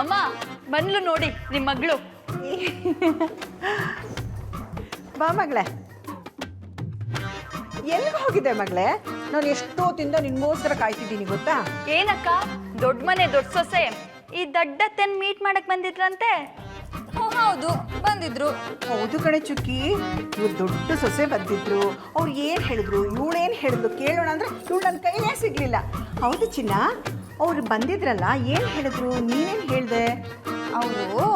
ಅಮ್ಮ ಬಂದ್ಲು ನೋಡಿ ನಿಮ್ಮ ಮಗಳು. ಬಾ ಮಗಳೇ. ಎಲ್ಲಿಗೆ ಹೋಗಿದೆ ಮಗಳೇ? ನಾನು ಎಷ್ಟೊತ್ತಿಂದ ನಿನ್ಗೋಸ್ಕರ ಕಾಯ್ತಿದ್ದೀನಿ ಗೊತ್ತಾ? ಏನಕ್ಕ ದೊಡ್ಡ ಮನೆ ದೊಡ್ಡ ಸೊಸೆ ಈ ದಡ್ಡತ್ತೆನ್ ಮೀಟ್ ಮಾಡಕ್ ಬಂದಿದ್ರಂತೆ? ಹೌದು ಬಂದಿದ್ರು. ಹೌದು ಕಣೆ ಚುಕ್ಕಿ, ಇವ್ರು ದೊಡ್ಡ ಸೊಸೆ ಬಂದಿದ್ರು. ಅವ್ರು ಏನು ಹೇಳಿದ್ರು, ಇವಳೇನು ಹೇಳಿದ್ರು ಕೇಳೋಣ ಅಂದ್ರೆ ಇವಳು ನನ್ನ ಕೈಲೇ ಸಿಗ್ಲಿಲ್ಲ. ಹೌದು ಚಿನ್ನ, ಅವ್ರು ಬಂದಿದ್ರಲ್ಲ, ಏನು ಹೇಳಿದ್ರು, ನೀನೇನು ಹೇಳಿದೆ? ಅವರು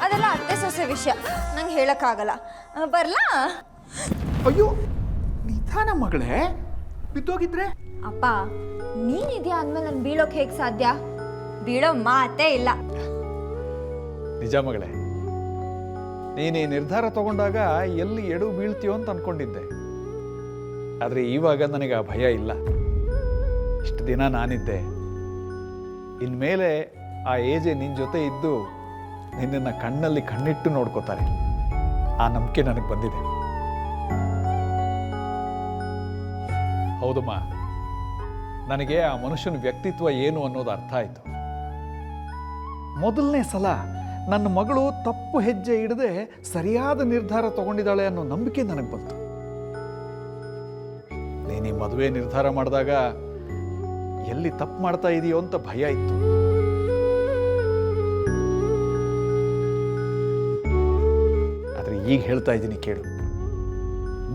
ಅದೆಲ್ಲ ಅತ್ತೆ ಸೊಸೆ ವಿಷಯ, ನಂಗೆ ಹೇಳಕ್ಕಾಗಲ್ಲ. ಬರ್ಲಾ? ಅಯ್ಯೋ ನಿಧಾನ ಮಗಳೇ, ಬಿದ್ದೋಗಿದ್ರೆ? ಅಪ್ಪ ನೀನಿದ್ಯಾ ಅಂದ್ಮೇಲೆ ನಾನು ಬೀಳೋಕೆ ಹೇಗೆ ಸಾಧ್ಯ? ಬೀಳೋ ಮಾತೇ ಇಲ್ಲ. ನಿಜ ಮಗಳೇ, ನೀನು ನಿರ್ಧಾರ ತಗೊಂಡಾಗ ಎಲ್ಲಿ ಎಡು ಬೀಳ್ತೀಯೋ ಅಂತ ಅನ್ಕೊಂಡಿದ್ದೆ. ಆದರೆ ಇವಾಗ ನನಗೆ ಆ ಭಯ ಇಲ್ಲ. ಇಷ್ಟು ದಿನ ನಾನಿದ್ದೆ, ಇನ್ಮೇಲೆ ಆ ಏಜೆ ನಿನ್ನ ಜೊತೆ ಇದ್ದು ನಿನ್ನನ್ನು ಕಣ್ಣಲ್ಲಿ ಕಣ್ಣಿಟ್ಟು ನೋಡ್ಕೋತಾರೆ. ಆ ನಂಬಿಕೆ ನನಗೆ ಬಂದಿದೆ. ಹೌದಮ್ಮ, ನನಗೆ ಆ ಮನುಷ್ಯನ ವ್ಯಕ್ತಿತ್ವ ಏನು ಅನ್ನೋದು ಅರ್ಥ ಆಯಿತು. ಮೊದಲನೇ ಸಲ ನನ್ನ ಮಗಳು ತಪ್ಪು ಹೆಜ್ಜೆ ಹಿಡದೆ ಸರಿಯಾದ ನಿರ್ಧಾರ ತಗೊಂಡಿದ್ದಾಳೆ ಅನ್ನೋ ನಂಬಿಕೆ ನನಗೆ ಬಂತು. ನೀನು ಈ ಮದುವೆ ನಿರ್ಧಾರ ಮಾಡಿದಾಗ ಎಲ್ಲಿ ತಪ್ಪು ಮಾಡ್ತಾ ಇದೆಯೋ ಅಂತ ಭಯ ಇತ್ತು. ಆದರೆ ಈಗ ಹೇಳ್ತಾ ಇದ್ದೀನಿ ಕೇಳು.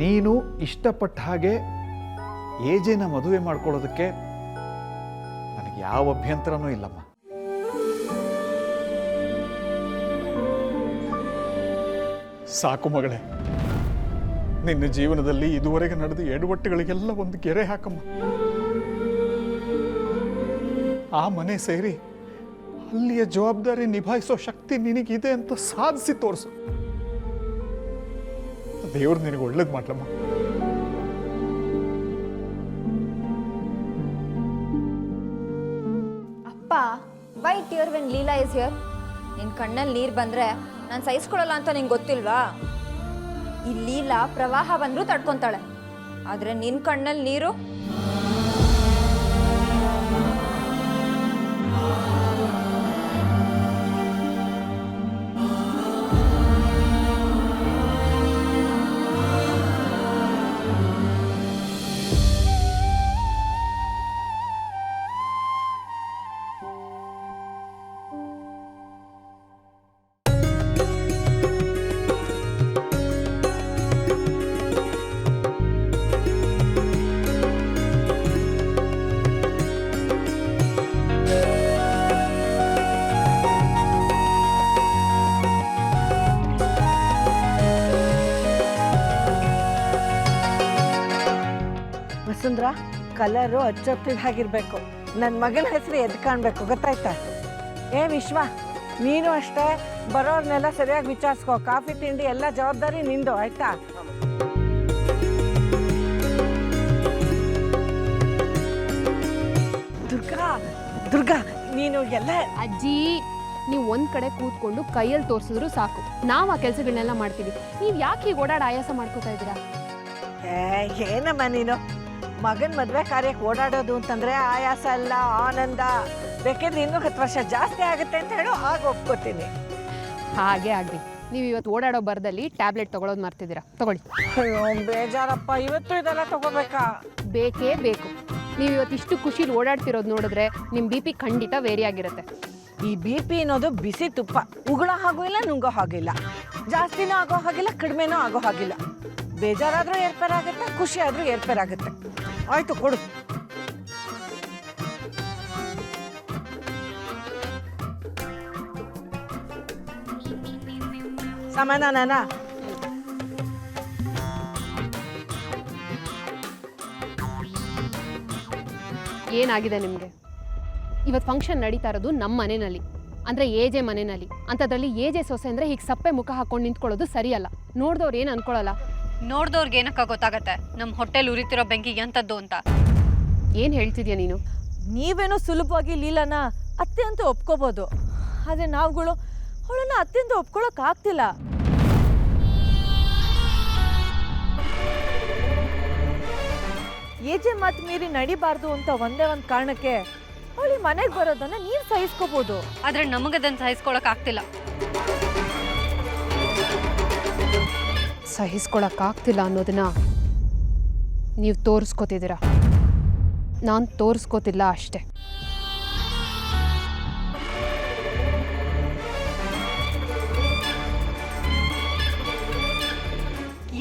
ನೀನು ಇಷ್ಟಪಟ್ಟ ಹಾಗೆ ಏಜೆನ ಮದುವೆ ಮಾಡ್ಕೊಳ್ಳೋದಕ್ಕೆ ನನಗೆ ಯಾವ ಅಭ್ಯಂತರನೂ ಇಲ್ಲಮ್ಮ. ಸಾಕು ಮಗಳೇ, ನಿನ್ನ ಜೀವನದಲ್ಲಿ ಇದುವರೆಗೆ ನಡೆದ ಎಡವಟ್ಟುಗಳಿಗೆಲ್ಲ ಒಂದು ಗೆರೆ ಹಾಕಮ್ಮ. ಆ ಮನೆ ಸೇರಿ ಅಲ್ಲಿಯ ಜವಾಬ್ದಾರಿ ನಿಭಾಯಿಸೋ ಶಕ್ತಿ ನಿನಗಿದೆ ಅಂತ ಸಾಧಿಸಿ ತೋರಿಸು. ದೇವ್ರು ನಿನಗೆ ಒಳ್ಳೇದು ಮಾಡ್ಲಮ್ಮ. ಅಪ್ಪ why tear when Leela is here? ನಿನ್ ಕಣ್ಣಲ್ಲಿ ನೀರು ಬಂದ್ರೆ ನಾನು ಸಹಿಸ್ಕೊಳ್ಳಲ್ಲ ಅಂತ ನಿಂಗೆ ಗೊತ್ತಿಲ್ವಾ? ಈ ಲೀಲಾ ಪ್ರವಾಹ ಬಂದರೂ ತಡ್ಕೊಂತಾಳೆ, ಆದರೆ ನಿನ್ನ ಕಣ್ಣಲ್ಲಿ ನೀರು? ವಸುಂಧ್ರ, ಕಲರು ಅಚ್ಚೊತ್ತಿದ ಹಾಗಿರ್ಬೇಕು. ನನ್ನ ಮಗನ ಹೆಸರು ಎದ್ದು ಕಾಣಬೇಕು, ಗೊತ್ತಾಯ್ತಾ? ಏ ವಿಶ್ವ, ನೀನು ಅಷ್ಟೇ ಬರೋರ್ನೆಲ್ಲ ಸರಿಯಾಗಿ ವಿಚಾರಿಸ್ಕೋ. ಕಾಫಿ ತಿಂಡಿ ಎಲ್ಲ ಜವಾಬ್ದಾರಿ ನಿಂದು, ಆಯ್ತಾ? ದುರ್ಗಾ ದುರ್ಗಾ, ನೀನು ಎಲ್ಲ ಅಜ್ಜಿ, ನೀವು ಒಂದ್ ಕಡೆ ಕೂತ್ಕೊಂಡು ಕೈಯಲ್ಲಿ ತೋರಿಸಿದ್ರು ಸಾಕು, ನಾವು ಆ ಕೆಲಸಗಳನ್ನೆಲ್ಲ ಮಾಡ್ತೀವಿ. ನೀವು ಯಾಕೆ ಈಗ ಓಡಾಡ ಆಯಾಸ ಮಾಡ್ಕೋತಾ ಇದ್ದೀರಾ? ಏನಮ್ಮ ನೀನು, ಮಗನ ಮದುವೆ ಕಾರ್ಯಕ್ಕೆ ಓಡಾಡೋದು ಅಂತಂದ್ರೆ ಆಯಾಸ ಅಲ್ಲ, ಆನಂದ. ಬೇಕಿದ್ರೆ ಇನ್ನೂ 10 ವರ್ಷ ಜಾಸ್ತಿ ಆಗುತ್ತೆ ಅಂತ ಹೇಳು, ಆಗ ಒಪ್ಕೋತೀನಿ. ಹಾಗೆ ಆಗಲಿ. ನೀವು ಇವತ್ತು ಓಡಾಡೋ ಬರದಲ್ಲಿ ಟ್ಯಾಬ್ಲೆಟ್ ತಗೊಳ್ಳೋದು ಮರ್ತಿದ್ದೀರಾ, ತಗೊಳ್ಳಿ. ಅಯ್ಯೋ ಬೇಜಾರಪ್ಪ, ಇವತ್ತು ಇದೆಲ್ಲ ತಗೋಬೇಕಾ? ಬೇಕೇ ಬೇಕು. ನೀವು ಇವತ್ತು ಇಷ್ಟು ಖುಷಿಲಿ ಓಡಾಡ್ತಿರೋದು ನೋಡಿದ್ರೆ ನಿಮ್ಮ BP ಖಂಡಿತ ವೇರಿ ಆಗಿರುತ್ತೆ. ಈ BP ಅನ್ನೋದು ಬಿಸಿ ತುಪ್ಪ, ಉಗುಳೋ ಹಾಗೂ ಇಲ್ಲ, ನುಂಗೋ ಹಾಗಿಲ್ಲ. ಜಾಸ್ತಿನೂ ಆಗೋ ಹಾಗಿಲ್ಲ, ಕಡಿಮೆನೂ ಆಗೋ ಹಾಗಿಲ್ಲ. ಬೇಜಾರಾದ್ರೂ ಏರ್ಪೇರಾಗುತ್ತೆ, ಖುಷಿ ಆದ್ರೂ ಏರ್ಪೇರಾಗುತ್ತೆ. ಆಯ್ತು, ಕೊಡು. ಸಮಾಧಾನನಾ? ಏನಾಗಿದೆ ನಿಮಗೆ? ಇವತ್ತು ಫಂಕ್ಷನ್ ನಡೀತಾ ಇರೋದು ನಮ್ಮ ಮನೆಯಲ್ಲಿ, ಅಂದರೆ ಏಜೆ ಮನೆಯಲ್ಲಿ. ಅಂಥದ್ರಲ್ಲಿ ಏಜೆ ಸೊಸೆ ಅಂದರೆ ಹೀಗೆ ಸಪ್ಪೆ ಮುಖ ಹಾಕೊಂಡು ನಿಂತ್ಕೊಳ್ಳೋದು ಸರಿಯಲ್ಲ. ನೋಡಿದವ್ರು ಏನು ಅನ್ಕೊಳ್ಳಲ್ಲ? ನೋಡ್ದವ್ರಿಗೆ ಏನಕ್ಕ ಗೊತ್ತಾಗತ್ತೆ ನಮ್ಮ ಹೊಟ್ಟೆಲ್ ಉರಿತಿರೋ ಬೆಂಕಿ ಎಂಥದ್ದು ಅಂತ? ಏನು ಹೇಳ್ತಿದ್ಯಾ ನೀನು? ನೀವೇನೋ ಸುಲಭವಾಗಿ ಲೀಲಾನ ಅತ್ತೆ ಅಂತ ಒಪ್ಕೋಬೋದು, ಆದರೆ ನಾವುಗಳು ಅವಳನ್ನ ಅತ್ತೆ ಅಂತ ಒಪ್ಕೊಳ್ಳೋಕ್ಕಾಗ್ತಿಲ್ಲ. ಏಜೆ ಮಾತು ಮೀರಿ ನಡಿಬಾರ್ದು ಅಂತ ಒಂದೇ ಒಂದು ಕಾರಣಕ್ಕೆ ಅವಳಿ ಮನೆಗೆ ಬರೋದನ್ನ ನೀವು ಸಹಿಸ್ಕೋಬೋದು. ಆದರೆ ನಮಗದನ್ನು ಸಹಿಸ್ಕೊಳಕ್ಕಾಗ್ತಿಲ್ಲ. ಸಹಿಸ್ಕೊಳಕ್ಕಾಗ್ತಿಲ್ಲ ಅನ್ನೋದನ್ನ ನೀವು ತೋರಿಸ್ಕೋತಿದ್ದೀರಾ. ನಾನು ತೋರಿಸ್ಕೋತಿಲ್ಲ ಅಷ್ಟೆ.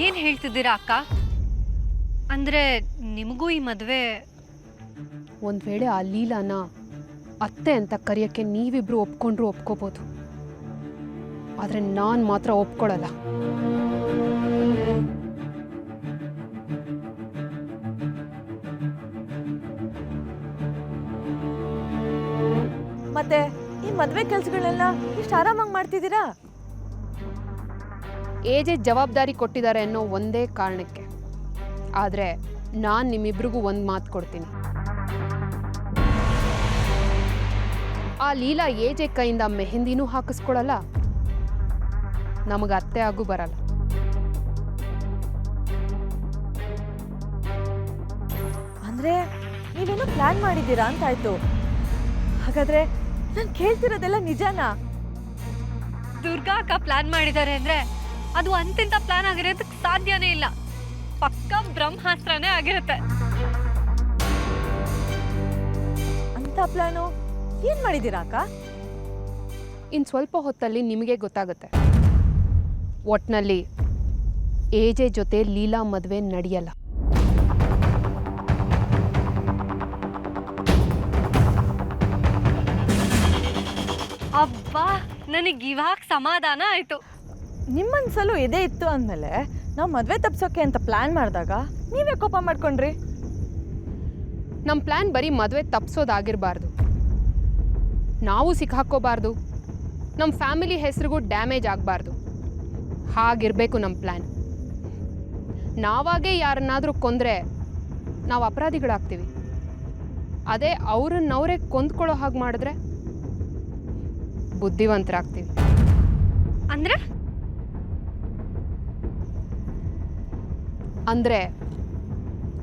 ಏನು ಹೇಳ್ತಿದ್ದೀರಾ ಅಕ್ಕ? ಅಂದರೆ ನಿಮಗೂ ಈ ಮದುವೆ ಒಂದು ವೇಳೆ ಆ ಲೀಲಾನ ಅತ್ತೆ ಅಂತ ಕರೆಯೋಕ್ಕೆ ನೀವಿಬ್ರು ಒಪ್ಕೊಂಡ್ರು ಒಪ್ಕೋಬೋದು, ಆದರೆ ನಾನು ಮಾತ್ರ ಒಪ್ಕೊಳ್ಳಲ್ಲ. ಮತ್ತೆ ಈ ಮದುವೆ ಕೆಲಸಗಳನ್ನೆಲ್ಲ ಇಷ್ಟು ಆರಾಮಾಗಿ ಮಾಡ್ತಿದ್ದೀರಾ? ಏಜೆ ಜವಾಬ್ದಾರಿ ಕೊಟ್ಟಿದ್ದಾರೆ ಅನ್ನೋ ಒಂದೇ ಕಾರಣಕ್ಕೆ. ಆದರೆ ನಾನು ನಿಮ್ಮಿಬ್ರಿಗೂ ಒಂದು ಮಾತು ಕೊಡ್ತೀನಿ. ಆ ಲೀಲಾ ಏಜೆ ಕೈಯಿಂದ ಮೆಹಂದಿನೂ ಹಾಕಿಸ್ಕೊಳಲ್ಲ, ನಮಗೆ ಅತ್ತೆ ಆಗು ಬರಲ್ಲ. ಅಂದ್ರೆ ನೀವೇನೋ ಪ್ಲಾನ್ ಮಾಡಿದ್ದೀರಾ ಅಂತ ಆಯ್ತು. ಹಾಗಾದ್ರೆ ನಾನು ಕೇಳ್ತಿರೋದೆಲ್ಲ ನಿಜಾನಾ? ದುರ್ಗಾ ಅಕ್ಕ ಪ್ಲಾನ್ ಮಾಡಿದ್ದಾರೆ ಅಂದ್ರೆ ಅದು ಅಂತಿಂತ ಪ್ಲಾನ್ ಆಗಿರೋದಕ್ಕೆ ಸಾಧ್ಯನೇ ಇಲ್ಲ. ಪಕ್ಕ ಬ್ರಹ್ಮಾಸ್ತ್ರನೇ ಆಗಿರುತ್ತೆ. ಅಂತ ಪ್ಲಾನು ಏನ್ ಮಾಡಿದ್ದೀರಾ ಅಕ್ಕ? ಇನ್ನು ಸ್ವಲ್ಪ ಹೊತ್ತಲ್ಲಿ ನಿಮಗೆ ಗೊತ್ತಾಗುತ್ತೆ. ಒಟ್ನಲ್ಲಿ ಏಜೆ ಜೊತೆ ಲೀಲಾ ಮದುವೆ ನಡೆಯಲ್ಲ. ಅಬ್ಬಾ, ನನಗೆ ಇವಾಗ ಸಮಾಧಾನ ಆಯ್ತು. ನಿಮ್ಮನ್ಸಲ್ಲೂ ಇದೇ ಇತ್ತು ಅಂದಮೇಲೆ ನಾವು ಮದುವೆ ತಪ್ಸೋಕೆ ಅಂತ ಪ್ಲಾನ್ ಮಾಡಿದಾಗ ನೀವೇ ಕೋಪ ಮಾಡ್ಕೊಂಡ್ರಿ. ನಮ್ಮ ಪ್ಲ್ಯಾನ್ ಬರೀ ಮದುವೆ ತಪ್ಸೋದಾಗಿರಬಾರ್ದು, ನಾವು ಸಿಕ್ಕಾಕ್ಕೋಬಾರ್ದು, ನಮ್ಮ ಫ್ಯಾಮಿಲಿ ಹೆಸರಿಗೂ ಡ್ಯಾಮೇಜ್ ಆಗಬಾರ್ದು. ಹಾಗಿರಬೇಕು ನಮ್ಮ ಪ್ಲ್ಯಾನ್. ನಾವಾಗೇ ಯಾರನ್ನಾದರೂ ಕೊಂದರೆ ನಾವು ಅಪರಾಧಿಗಳಾಗ್ತೀವಿ. ಅದೇ ಅವ್ರನ್ನವರೇ ಕೊಂದ್ಕೊಳ್ಳೋ ಹಾಗೆ ಮಾಡಿದ್ರೆ ಬುದ್ಧಿವಂತರಾಗ್ತೀವಿ. ಅಂದರೆ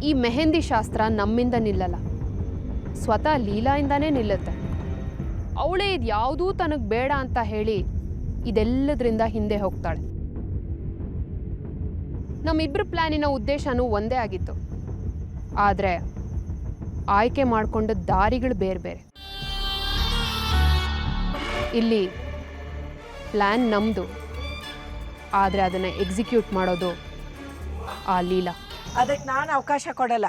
ಈ ಮೆಹಂದಿ ಶಾಸ್ತ್ರ ನಮ್ಮಿಂದ ನಿಲ್ಲಲ್ಲ, ಸ್ವತಃ ಲೀಲಾಯಿಂದಾನೇ ನಿಲ್ಲುತ್ತೆ. ಅವಳೇ ಇದು ಯಾವುದೂ ತನಗೆ ಬೇಡ ಅಂತ ಹೇಳಿ ಇದೆಲ್ಲದರಿಂದ ಹಿಂದೆ ಹೋಗ್ತಾಳೆ. ನಮ್ಮಿಬ್ಬರ ಪ್ಲ್ಯಾನಿನ ಉದ್ದೇಶನೂ ಒಂದೇ ಆಗಿತ್ತು, ಆದರೆ ಆಯ್ಕೆ ಮಾಡಿಕೊಂಡ ದಾರಿಗಳು ಬೇರೆ ಬೇರೆ. ಇಲ್ಲಿ ಪ್ಲ್ಯಾನ್ ನಮ್ಮದು, ಆದರೆ ಅದನ್ನು ಎಕ್ಸಿಕ್ಯೂಟ್ ಮಾಡೋದು ಆ ಲೀಲಾ. ಅದಕ್ಕೆ ನಾನು ಅವಕಾಶ ಕೊಡಲ್ಲ.